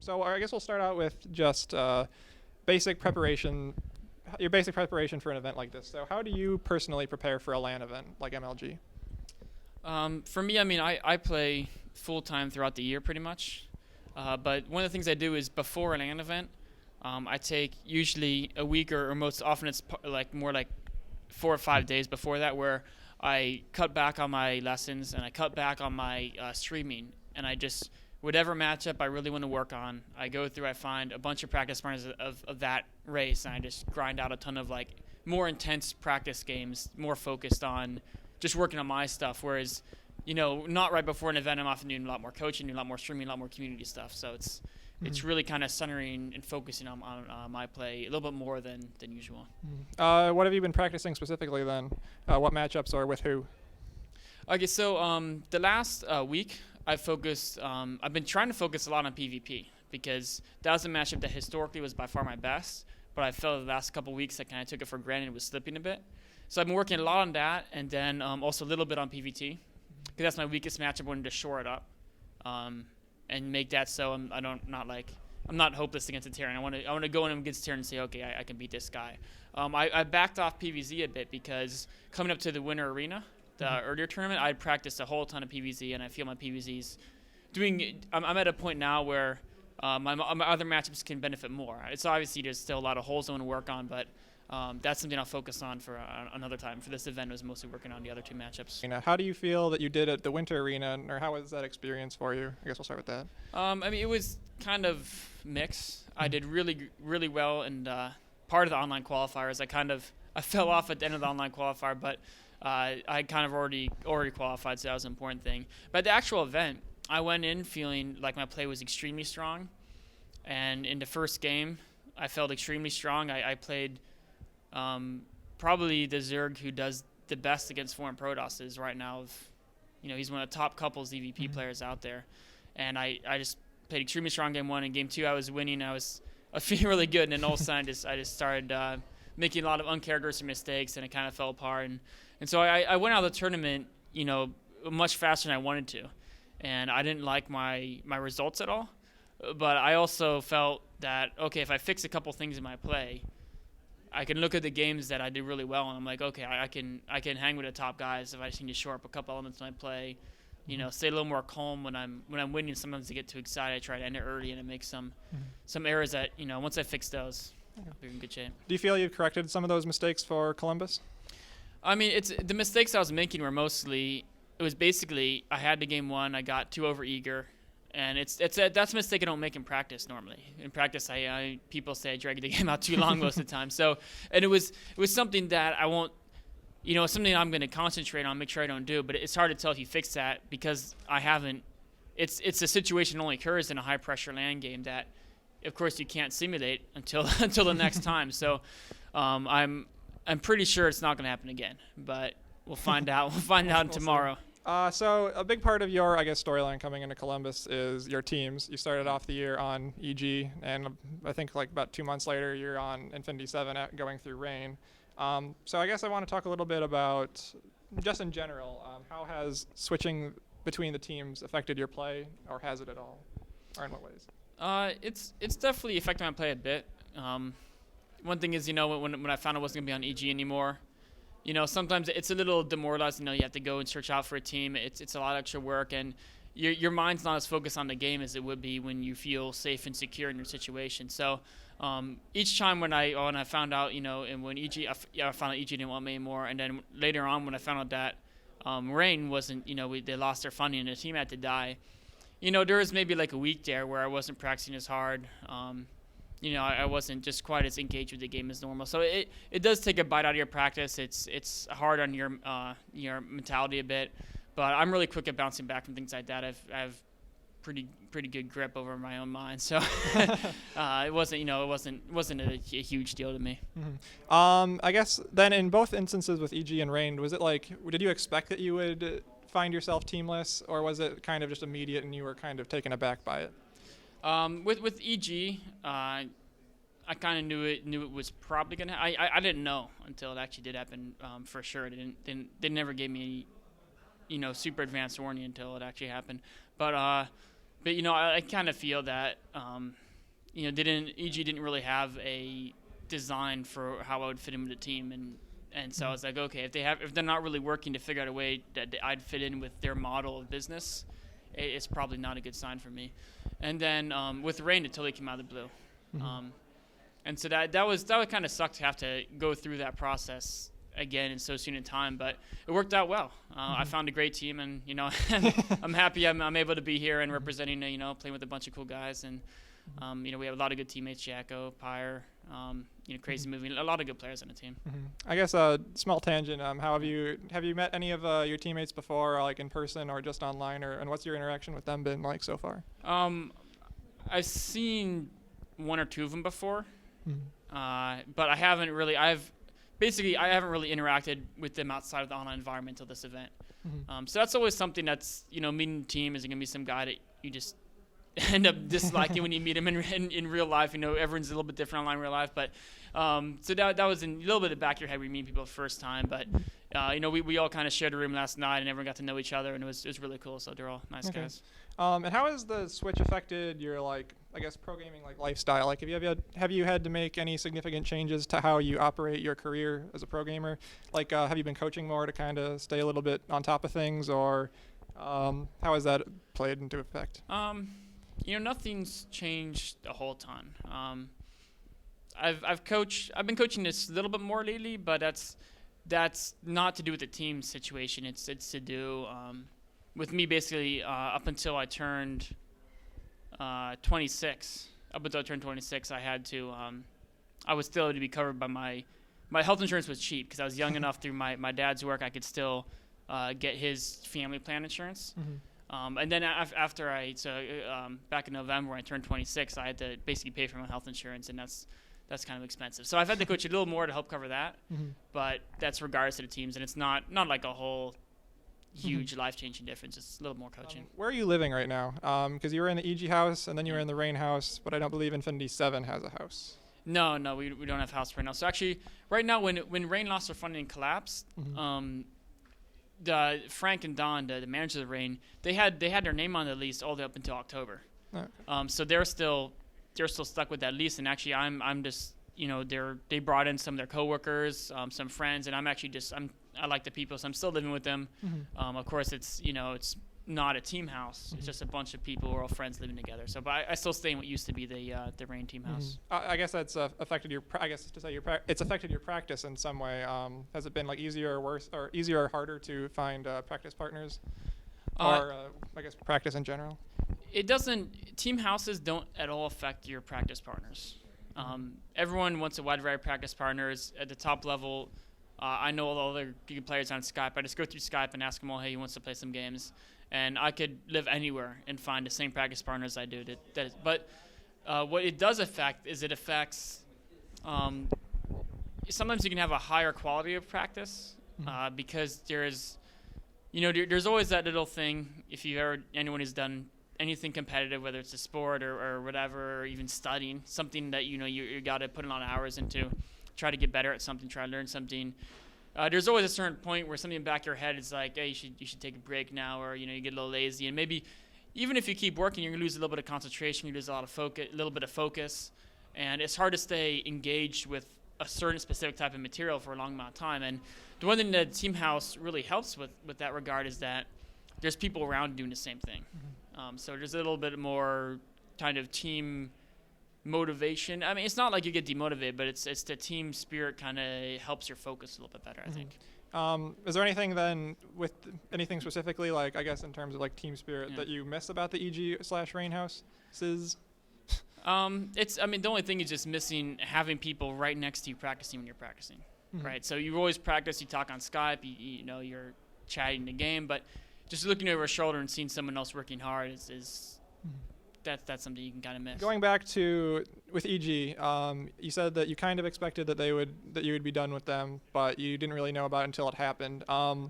So I guess we'll start out with just basic preparation, your basic preparation for an event like this. So how do you personally prepare for a LAN event like MLG? For me, I mean, I play full time throughout the year pretty much. But one of the things I do is before an event, I take usually a week or most often it's like more like 4 or 5 days before that where I cut back on my lessons and I cut back on my streaming and I just whatever matchup I really want to work on, I go through. I find a bunch of practice runs of that race and I just grind out a ton of like more intense practice games, more focused on just working on my stuff. Whereas, not right before an event, I'm often doing a lot more coaching, doing a lot more streaming, a lot more community stuff. So it's really kind of centering and focusing on my play a little bit more than usual. What have you been practicing specifically then? What matchups or with who? Okay, so the last week I've been trying to focus a lot on PvP because that was a matchup that historically was by far my best, but I felt the last couple weeks I kind of took it for granted it was slipping a bit. So I've been working a lot on that, and then also a little bit on PvT because that's my weakest matchup. I wanted to shore it up and make that so I'm not hopeless against a Terran. I want to go in against Terran and say, okay, I can beat this guy. I backed off PvZ a bit because coming up to the Winter Arena, the earlier tournament, I'd practiced a whole ton of PvZ, and I feel my PvZ's doing. I'm at a point now where my other matchups can benefit more. It's obviously there's still a lot of holes I want to work on, but that's something I'll focus on for another time. For this event, I was mostly working on the other two matchups. How do you feel that you did at the Winter Arena, or how was that experience for you? I guess we'll start with that. I mean, it was kind of mixed. I did really, really well in part of the online qualifiers. I fell off at the end of the online qualifier, but I kind of already qualified, so that was an important thing. But at the actual event, I went in feeling like my play was extremely strong, and in the first game, I felt extremely strong. I played probably the Zerg who does the best against foreign Protosses right now. He's one of the top couples EVP players out there, and I just played extremely strong game one. And game two, I was winning. I was feeling really good, and then all of a sudden, I just started making a lot of uncharacteristic mistakes, and it kind of fell apart. And so I went out of the tournament, much faster than I wanted to, and I didn't like my results at all. But I also felt that okay, if I fix a couple things in my play, I can look at the games that I did really well, and I'm like, okay, I can hang with the top guys if I just need to shore up a couple elements in my play. Stay a little more calm when I'm winning. Sometimes I get too excited. I try to end it early, and it makes some errors that once I fix those, I'll be in good shape. Do you feel you've corrected some of those mistakes for Columbus? I mean, it's the mistakes I was making were mostly it was basically I had the game one, I got too over eager. And that's a mistake I don't make in practice normally. In practice, people say I drag the game out too long most of the time. So, and it was something that I won't, something I'm going to concentrate on, make sure I don't do. But it's hard to tell if you fix that because I haven't. It's a situation that only occurs in a high pressure LAN game that, of course, you can't simulate until the next time. So, I'm pretty sure it's not going to happen again. But we'll find out. We'll find out tomorrow. So a big part of your, storyline coming into Columbus is your teams. You started off the year on EG, and I think like about 2 months later, you're on Infinity 7 going through Rain. So I guess I want to talk a little bit about, just in general, how has switching between the teams affected your play, or has it at all, or in what ways? It's definitely affected my play a bit. One thing is, when I found I wasn't going to be on EG anymore, sometimes it's a little demoralizing. You have to go and search out for a team. It's a lot of extra work, and your mind's not as focused on the game as it would be when you feel safe and secure in your situation. So each time when I found out, and when EG, I found out EG didn't want me anymore, and then later on when I found out that Rain wasn't, they lost their funding and the team had to die. There was maybe like a week there where I wasn't practicing as hard. I wasn't just quite as engaged with the game as normal. So it does take a bite out of your practice. It's hard on your mentality a bit, but I'm really quick at bouncing back from things like that. I have pretty good grip over my own mind. So it wasn't a huge deal to me. Mm-hmm. I guess then in both instances with EG and Rain, was it like, did you expect that you would find yourself teamless, or was it kind of just immediate and you were kind of taken aback by it? With EG, I kind of knew it was probably gonna. I didn't know until it actually did happen. For sure, they never gave me any, super advanced warning until it actually happened. But But I kind of feel that EG didn't really have a design for how I would fit in with the team, and so I was like, okay, if they're not really working to figure out a way that I'd fit in with their model of business, it's probably not a good sign for me. And then with Rain, it totally came out of the blue. And so that would kind of suck to have to go through that process again in so soon in time, but it worked out well. I found a great team, and I'm happy I'm able to be here and representing, playing with a bunch of cool guys, and we have a lot of good teammates, Jacko, Pyre, Crazy Moving, a lot of good players on the team. I guess a small tangent. How have you met any of your teammates before, like in person or just online, and what's your interaction with them been like so far? I've seen one or two of them before, but I haven't really. I haven't really interacted with them outside of the online environment until this event. So that's always something that's, meeting the team is going to be some guy that you just end up disliking when you meet him in real life. Everyone's a little bit different online in real life. But so that was in a little bit of the back of your head when you meet people the first time. But, we all kind of shared a room last night and everyone got to know each other, and it was really cool. So they're all nice guys. And how has the switch affected your, pro gaming lifestyle? Have you had to make any significant changes to how you operate your career as a pro gamer? Have you been coaching more to kind of stay a little bit on top of things, or how has that played into effect? Nothing's changed a whole ton. I've been coaching this a little bit more lately, but that's not to do with the team situation. It's to do with me basically up until I turned 26. Up until I turned 26, I had to. I was still to be covered by my health insurance was cheap because I was young enough through my dad's work. I could still get his family plan insurance. And then after back in November when I turned 26, I had to basically pay for my health insurance, and that's kind of expensive. So I've had to coach a little more to help cover that, but that's regardless of the teams, and it's not like a whole huge life-changing difference. It's a little more coaching. Where are you living right now? Because you were in the EG house, and then you were in the Rain house, but I don't believe Infinity 7 has a house. No, we don't have a house right now. So actually, right now, when Rain lost their funding and collapsed, Frank and Don, the managers of Rain, they had their name on the lease all the way up until October. So they're still stuck with that lease, and actually I'm just they brought in some of their coworkers, some friends, and I like the people, so I'm still living with them. Of course, it's not a team house; it's just a bunch of people who are all friends living together. So, but I still stay in what used to be the Rain team house. I guess that's affected your. I guess to say it's affected your practice in some way. Has it been easier or worse, or easier or harder to find practice partners, or I guess practice in general? It doesn't. Team houses don't at all affect your practice partners. Everyone wants a wide variety of practice partners at the top level. I know all the good players on Skype. I just go through Skype and ask them all, hey, who wants to play some games? And I could live anywhere and find the same practice partners I do. But what it does affect is it affects sometimes you can have a higher quality of practice because there's always that little thing, if anyone who's done anything competitive, whether it's a sport or whatever, or even studying, something that you got to put a lot of hours into, try to get better at something, try to learn something. There's always a certain point where something in the back of your head is like, hey, you should take a break now, or you get a little lazy, and maybe even if you keep working, you're gonna lose a little bit of concentration, you lose a little bit of focus, and it's hard to stay engaged with a certain specific type of material for a long amount of time. And the one thing that Team House really helps with that regard is that there's people around doing the same thing. So there's a little bit more kind of team motivation. I mean, it's not like you get demotivated, but it's the team spirit kind of helps your focus a little bit better, I think. Is there anything then with anything specifically, I guess in terms of team spirit that you miss about the EG/Rain houses? The only thing is just missing having people right next to you practicing when you're practicing, right? So you always practice, you talk on Skype, you're chatting the game, but just looking over a shoulder and seeing someone else working hard is that's something you can kind of miss. Going back to with EG, you said that you kind of expected that you would be done with them, but you didn't really know about it until it happened. I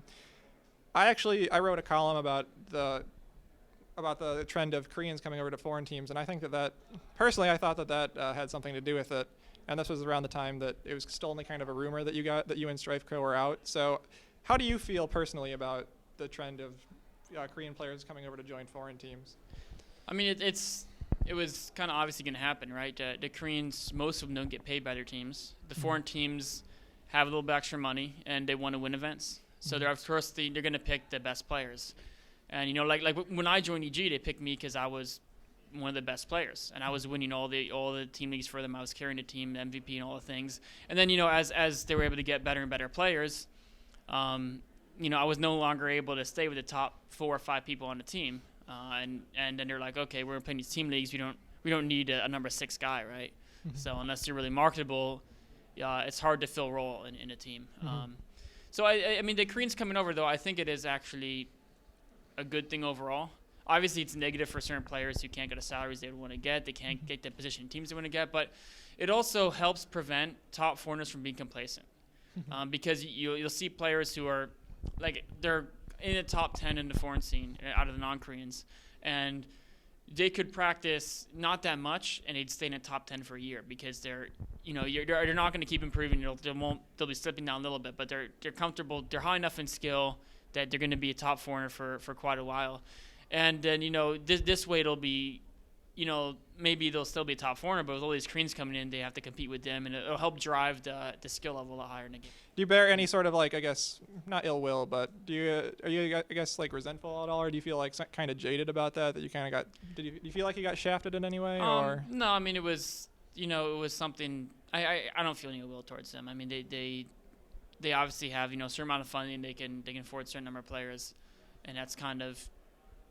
wrote a column about the trend of Koreans coming over to foreign teams, and I think that personally I thought that had something to do with it. And this was around the time that it was still only kind of a rumor that you and StrifeCo were out. So how do you feel personally about the trend of Korean players coming over to join foreign teams? I mean, it was kind of obviously going to happen, right? The Koreans, most of them don't get paid by their teams. The foreign teams have a little bit extra money, and they want to win events. So they're, of course, they're going to pick the best players. And, you know, like when I joined EG, they picked me because I was one of the best players, and I was winning all the team leagues for them. I was carrying the team, the MVP, and all the things. And then, you know, as they were able to get better and better players, you know, I was no longer able to stay with the top 4 or 5 people on the team. And then they're like, okay, we're playing these team leagues. We don't need a number 6 guy, right? So unless you're really marketable, it's hard to fill a role in a team. So I mean, the Koreans coming over, though, I think it is actually a good thing overall. Obviously, it's negative for certain players who can't get the salaries they would want to get. They can't get the position teams they want to get. But it also helps prevent top foreigners from being complacent. Because you'll see players who are, like, they're in the top 10 in the foreign scene out of the non-Koreans. And they could practice not that much, and they'd stay in the top 10 for a year because they're not going to keep improving. They'll be slipping down a little bit, but they're comfortable. They're high enough in skill that they're going to be a top foreigner for quite a while. And then, you know, this way it'll be, you know, maybe they'll still be a top foreigner, but with all these Koreans coming in, they have to compete with them, and it'll help drive the skill level a lot higher in the game. Do you bear any sort of, like, I guess, not ill will, but are you, I guess, like, resentful at all, or do you feel like kind of jaded about that you kind of got, do you feel like you got shafted in any way? Or? No, I mean, it was something, I don't feel any ill will towards them. I mean, they obviously have, you know, a certain amount of funding, they can afford a certain number of players, and that's kind of,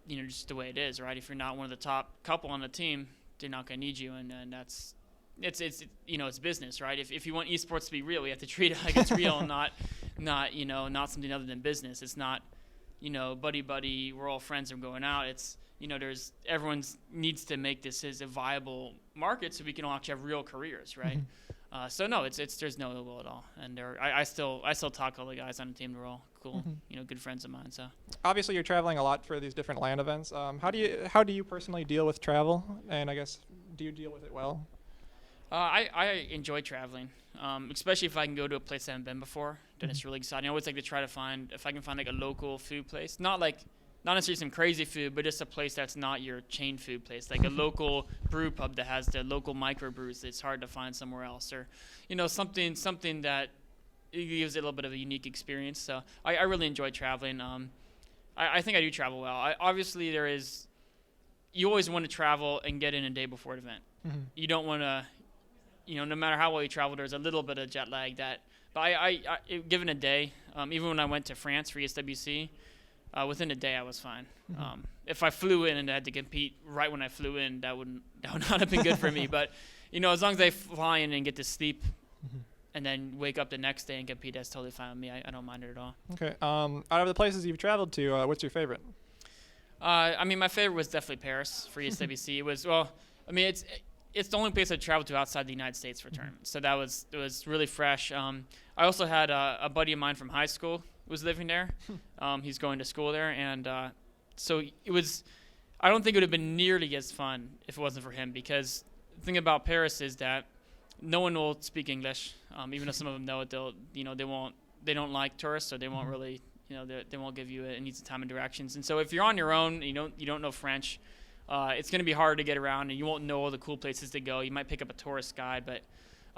you know, just the way it is, right? If you're not one of the top couple on the team, they're not going to need you, and that's it's you know, it's business, right? If you want esports to be real, we have to treat it like it's real, and not you know, not something other than business. It's not, you know, buddy, we're all friends and going out. It's, you know, everyone needs to make this as a viable market so we can all actually have real careers, right? So no, there's no ill will at all, and I still talk to all the guys on the team. They're all cool, you know, good friends of mine. So obviously you're traveling a lot for these different LAN events. How do you personally deal with travel, and I guess do you deal with it well? I enjoy traveling, especially if I can go to a place I haven't been before. Then it's really exciting. I always like to try to find, if I can find like a local food place, not necessarily some crazy food, but just a place that's not your chain food place, like a local brew pub that has the local microbrews. It's hard to find somewhere else, or, you know, something that gives it a little bit of a unique experience. So I really enjoy traveling. I think I do travel well. Obviously, you always want to travel and get in a day before an event. You don't want to, you know, no matter how well you travel, there's a little bit of jet lag but I given a day, even when I went to France for ESWC, within a day I was fine. If I flew in and I had to compete right when I flew in, that would not have been good for me. But, you know, as long as I fly in and get to sleep and then wake up the next day and compete, that's totally fine with me. I don't mind it at all. Okay. Out of the places you've traveled to, what's your favorite? I mean, my favorite was definitely Paris for ESWC. It was, well, I mean, it's the only place I traveled to outside the United States for tournaments. So it was really fresh. I also had a buddy of mine from high school was living there. He's going to school there, and so it was. I don't think it would have been nearly as fun if it wasn't for him, because the thing about Paris is that no one will speak English. Even if some of them know it, they don't like tourists, so they won't really, you know, they won't give you any time and directions. And so if you're on your own, you don't know French, it's going to be hard to get around, and you won't know all the cool places to go. You might pick up a tourist guide, but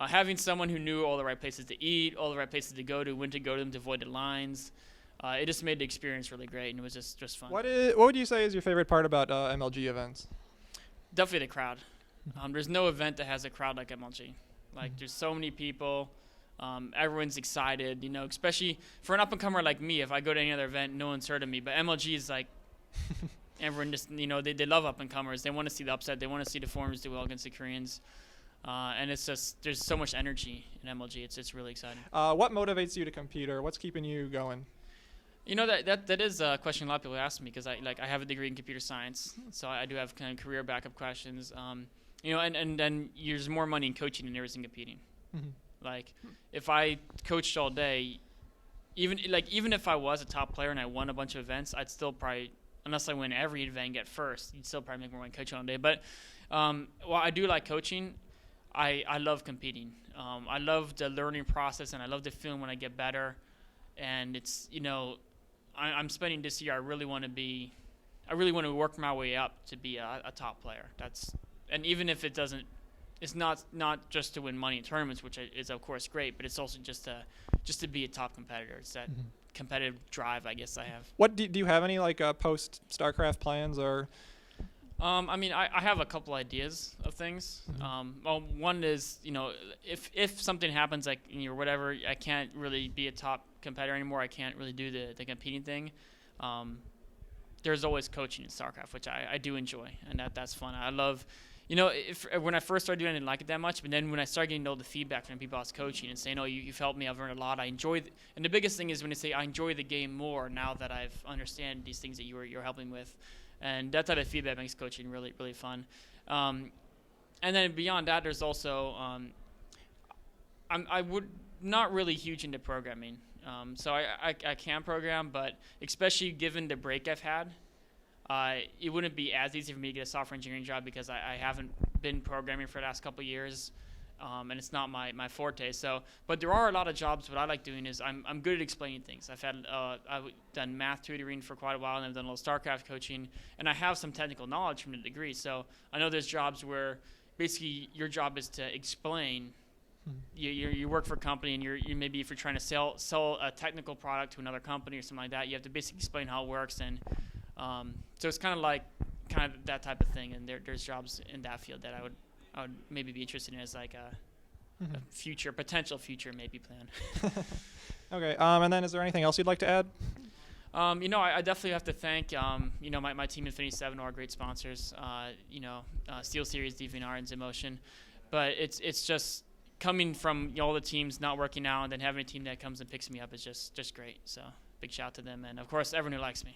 having someone who knew all the right places to eat, all the right places to go to, when to go to them to avoid the lines, it just made the experience really great, and it was just fun. What would you say is your favorite part about MLG events? Definitely the crowd. There's no event that has a crowd like MLG. Like, there's so many people. Everyone's excited, you know, especially for an up-and-comer like me. If I go to any other event, no one's heard of me. But MLG is like, everyone just, you know, they love up-and-comers. They want to see the upset. They want to see the foreigners do well against the Koreans. And it's just, there's so much energy in MLG. It's really exciting. What motivates you to compete, or what's keeping you going? You know, that is a question a lot of people ask me, because I have a degree in computer science, so I do have kind of career backup questions. You know, and then there's more money in coaching than there is in competing. Like, if I coached all day, even if I was a top player and I won a bunch of events, I'd still probably, unless I win every event and get first, you'd still probably make more money coaching all day. But while I do like coaching, I love competing. I love the learning process, and I love the feeling when I get better. And it's, you know, I'm spending this year, I really want to be I really want to work my way up to be a top player. And even if it doesn't, it's not just to win money in tournaments, which is of course great, but it's also just to be a top competitor. It's that competitive drive, I guess I have. What do you have any like post StarCraft plans or? I mean, I have a couple ideas of things. Well, one is, if something happens, like, whatever, I can't really be a top competitor anymore. I can't really do the competing thing. There's always coaching in StarCraft, which I do enjoy, and that's fun. I love, when I first started doing it, I didn't like it that much, but then when I started getting all the feedback from people I was coaching and saying, you've helped me, I've learned a lot, I enjoy and the biggest thing is when they say, I enjoy the game more now that I've understand these things that you're helping with. And that type of feedback makes coaching really, really fun. And then beyond that, there's also I would not really huge into programming. So I can program, but especially given the break I've had, it wouldn't be as easy for me to get a software engineering job because I haven't been programming for the last couple of years. And it's not my forte. But there are a lot of jobs. What I like doing is I'm good at explaining things. I've done math tutoring for quite a while, and I've done a little StarCraft coaching, and I have some technical knowledge from the degree. So I know there's jobs where basically your job is to explain. You work for a company, and you maybe if you're trying to sell a technical product to another company or something like that, you have to basically explain how it works. And so it's kind of that type of thing. And there's jobs in that field that I would maybe be interested in as like a potential future maybe plan. Okay. And then is there anything else you'd like to add? I definitely have to thank, my team Infinity 7, are great sponsors, Steel Series, DVNR, and Zimotion. But it's just coming from all the teams not working out and then having a team that comes and picks me up is just great. So big shout out to them. And, of course, everyone who likes me.